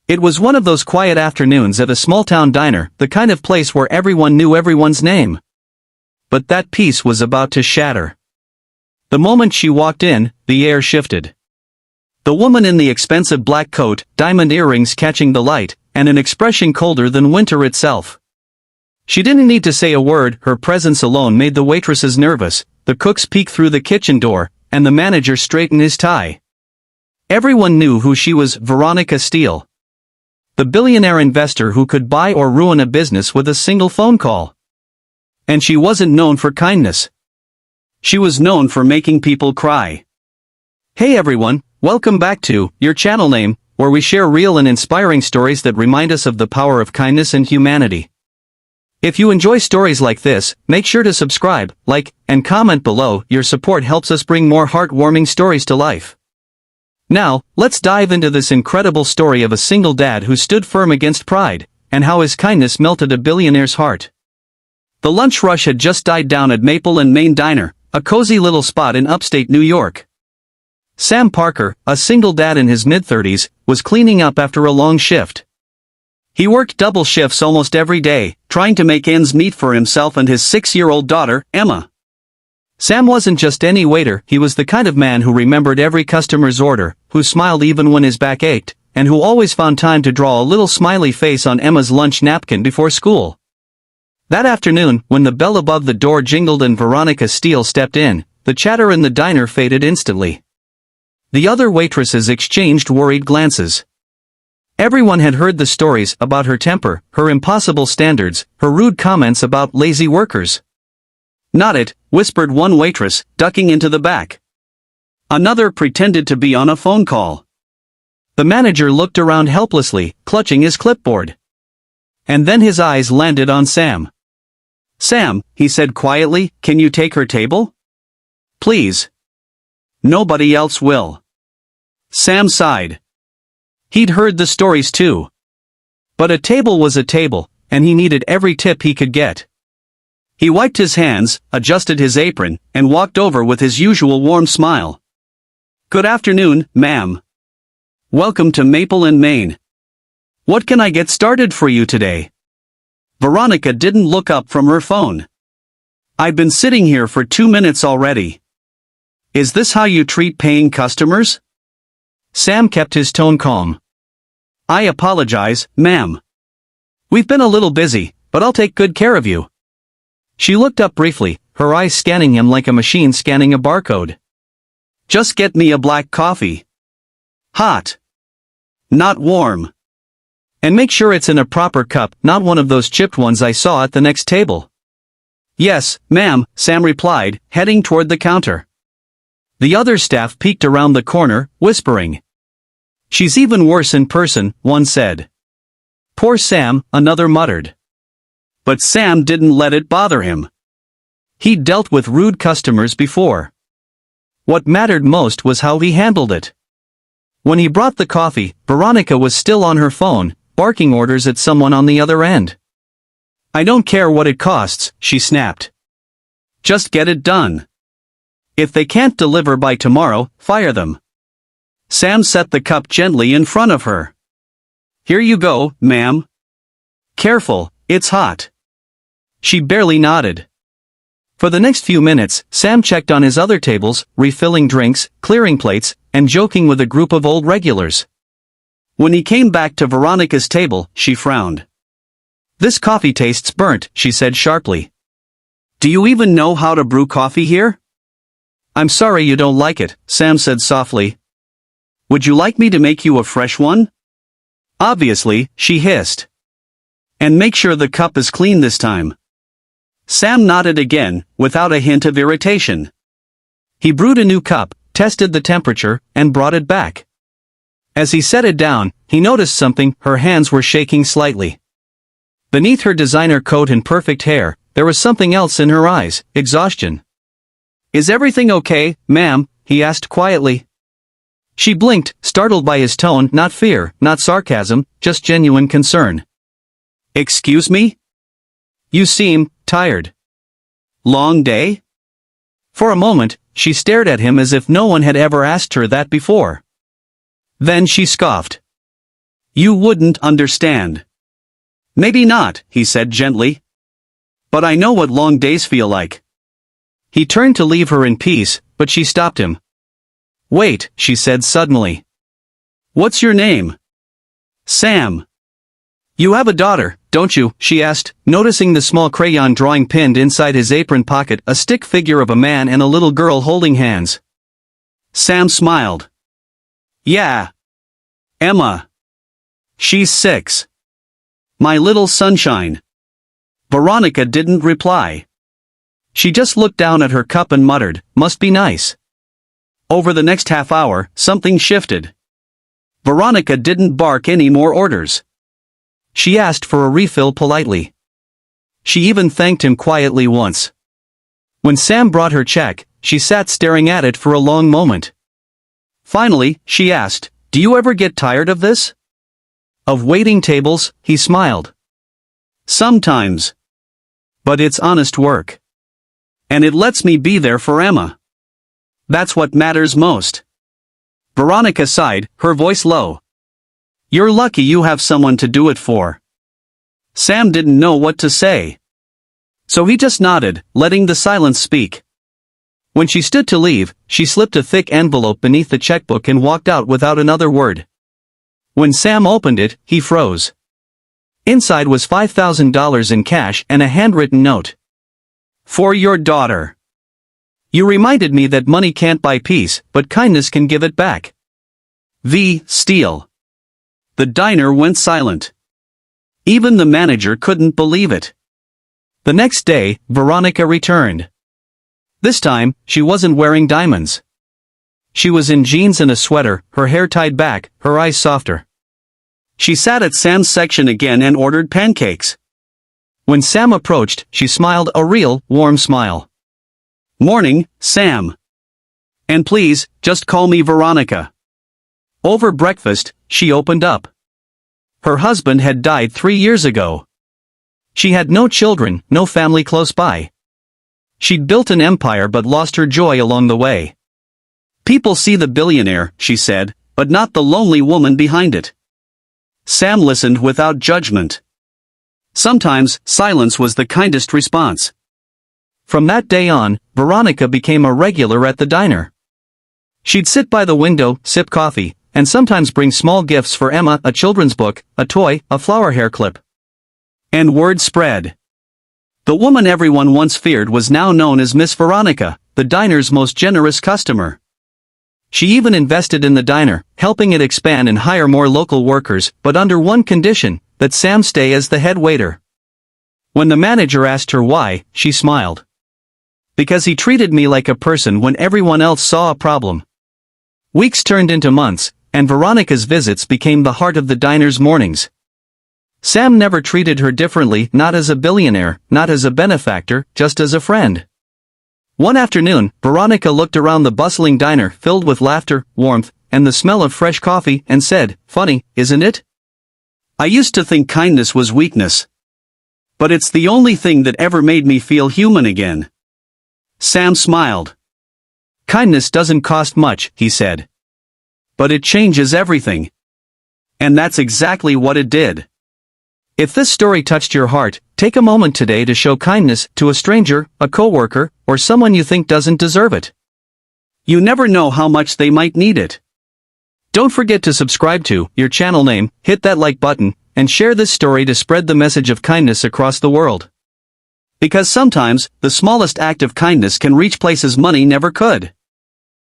It was one of those quiet afternoons at a small-town diner, the kind of place where everyone knew everyone's name. But that peace was about to shatter. The moment she walked in, the air shifted. The woman in the expensive black coat, diamond earrings catching the light, and an expression colder than winter itself. She didn't need to say a word, her presence alone made the waitresses nervous, the cooks peek through the kitchen door, and the manager straighten his tie. Everyone knew who she was, Veronica Steele. The billionaire investor who could buy or ruin a business with a single phone call. And she wasn't known for kindness. She was known for making people cry. Hey everyone, welcome back to your channel name, where we share real and inspiring stories that remind us of the power of kindness and humanity. If you enjoy stories like this, make sure to subscribe, like, and comment below. Your support helps us bring more heartwarming stories to life. Now, let's dive into this incredible story of a single dad who stood firm against pride, and how his kindness melted a billionaire's heart. The lunch rush had just died down at Maple and Main Diner, a cozy little spot in upstate New York. Sam Parker, a single dad in his mid-30s, was cleaning up after a long shift. He worked double shifts almost every day, trying to make ends meet for himself and his 6-year-old daughter, Emma. Sam wasn't just any waiter, he was the kind of man who remembered every customer's order, who smiled even when his back ached, and who always found time to draw a little smiley face on Emma's lunch napkin before school. That afternoon, when the bell above the door jingled and Veronica Steele stepped in, the chatter in the diner faded instantly. The other waitresses exchanged worried glances. Everyone had heard the stories about her temper, her impossible standards, her rude comments about lazy workers. "Not it," whispered one waitress, ducking into the back. Another pretended to be on a phone call. The manager looked around helplessly, clutching his clipboard. And then his eyes landed on Sam. "Sam," he said quietly, "can you take her table? Please. Nobody else will." Sam sighed. He'd heard the stories too. But a table was a table, and he needed every tip he could get. He wiped his hands, adjusted his apron, and walked over with his usual warm smile. "Good afternoon, ma'am. Welcome to Maple and Main. What can I get started for you today?" Veronica didn't look up from her phone. "I've been sitting here for 2 minutes already. Is this how you treat paying customers?" Sam kept his tone calm. "I apologize, ma'am. We've been a little busy, but I'll take good care of you." She looked up briefly, her eyes scanning him like a machine scanning a barcode. "Just get me a black coffee. Hot. Not warm. And make sure it's in a proper cup, not one of those chipped ones I saw at the next table." "Yes, ma'am," Sam replied, heading toward the counter. The other staff peeked around the corner, whispering. "She's even worse in person," one said. "Poor Sam," another muttered. But Sam didn't let it bother him. He'd dealt with rude customers before. What mattered most was how he handled it. When he brought the coffee, Veronica was still on her phone, barking orders at someone on the other end. "I don't care what it costs," she snapped. "Just get it done. If they can't deliver by tomorrow, fire them." Sam set the cup gently in front of her. "Here you go, ma'am. Careful, it's hot." She barely nodded. For the next few minutes, Sam checked on his other tables, refilling drinks, clearing plates, and joking with a group of old regulars. When he came back to Veronica's table, she frowned. "This coffee tastes burnt," she said sharply. "Do you even know how to brew coffee here?" "I'm sorry you don't like it," Sam said softly. "Would you like me to make you a fresh one?" "Obviously," she hissed. "And make sure the cup is clean this time." Sam nodded again, without a hint of irritation. He brewed a new cup, tested the temperature, and brought it back. As he set it down, he noticed something. Her hands were shaking slightly. Beneath her designer coat and perfect hair, there was something else in her eyes: exhaustion. "Is everything okay, ma'am?" he asked quietly. She blinked, startled by his tone, not fear, not sarcasm, just genuine concern. "Excuse me? You seem tired. Long day?" For a moment, she stared at him as if no one had ever asked her that before. Then she scoffed. You wouldn't understand. Maybe not, he said gently. But I know what long days feel like. He turned to leave her in peace, but she stopped him. Wait, she said suddenly. What's your name? Sam. You have a daughter, don't you? She asked, noticing the small crayon drawing pinned inside his apron pocket, a stick figure of a man and a little girl holding hands. Sam smiled. Yeah. Emma. She's 6. My little sunshine. Veronica didn't reply. She just looked down at her cup and muttered, must be nice. Over the next half hour, something shifted. Veronica didn't bark any more orders. She asked for a refill politely. She even thanked him quietly once. When Sam brought her check, she sat staring at it for a long moment. Finally, she asked, do you ever get tired of this? Of waiting tables? He smiled. Sometimes. But it's honest work. And it lets me be there for Emma. That's what matters most. Veronica sighed, her voice low. You're lucky you have someone to do it for. Sam didn't know what to say. So he just nodded, letting the silence speak. When she stood to leave, she slipped a thick envelope beneath the checkbook and walked out without another word. When Sam opened it, he froze. Inside was $5,000 in cash and a handwritten note. For your daughter. You reminded me that money can't buy peace, but kindness can give it back. V. Steele. The diner went silent. Even the manager couldn't believe it. The next day, Veronica returned. This time, she wasn't wearing diamonds. She was in jeans and a sweater, her hair tied back, her eyes softer. She sat at Sam's section again and ordered pancakes. When Sam approached, she smiled a real, warm smile. Morning, Sam. And please, just call me Veronica. Over breakfast, she opened up. Her husband had died 3 years ago. She had no children, no family close by. She'd built an empire but lost her joy along the way. People see the billionaire, she said, but not the lonely woman behind it. Sam listened without judgment. Sometimes, silence was the kindest response. From that day on, Veronica became a regular at the diner. She'd sit by the window, sip coffee, and sometimes bring small gifts for Emma, a children's book, a toy, a flower hair clip. And word spread. The woman everyone once feared was now known as Miss Veronica, the diner's most generous customer. She even invested in the diner, helping it expand and hire more local workers, but under one condition, that Sam stay as the head waiter. When the manager asked her why, she smiled. Because he treated me like a person when everyone else saw a problem. Weeks turned into months, and Veronica's visits became the heart of the diner's mornings. Sam never treated her differently, not as a billionaire, not as a benefactor, just as a friend. One afternoon, Veronica looked around the bustling diner filled with laughter, warmth, and the smell of fresh coffee and said, "Funny, isn't it? I used to think kindness was weakness. But it's the only thing that ever made me feel human again." Sam smiled. "Kindness doesn't cost much," he said. "But it changes everything." And that's exactly what it did. If this story touched your heart, take a moment today to show kindness to a stranger, a coworker, or someone you think doesn't deserve it. You never know how much they might need it. Don't forget to subscribe to your channel name, hit that like button, and share this story to spread the message of kindness across the world. Because sometimes, the smallest act of kindness can reach places money never could.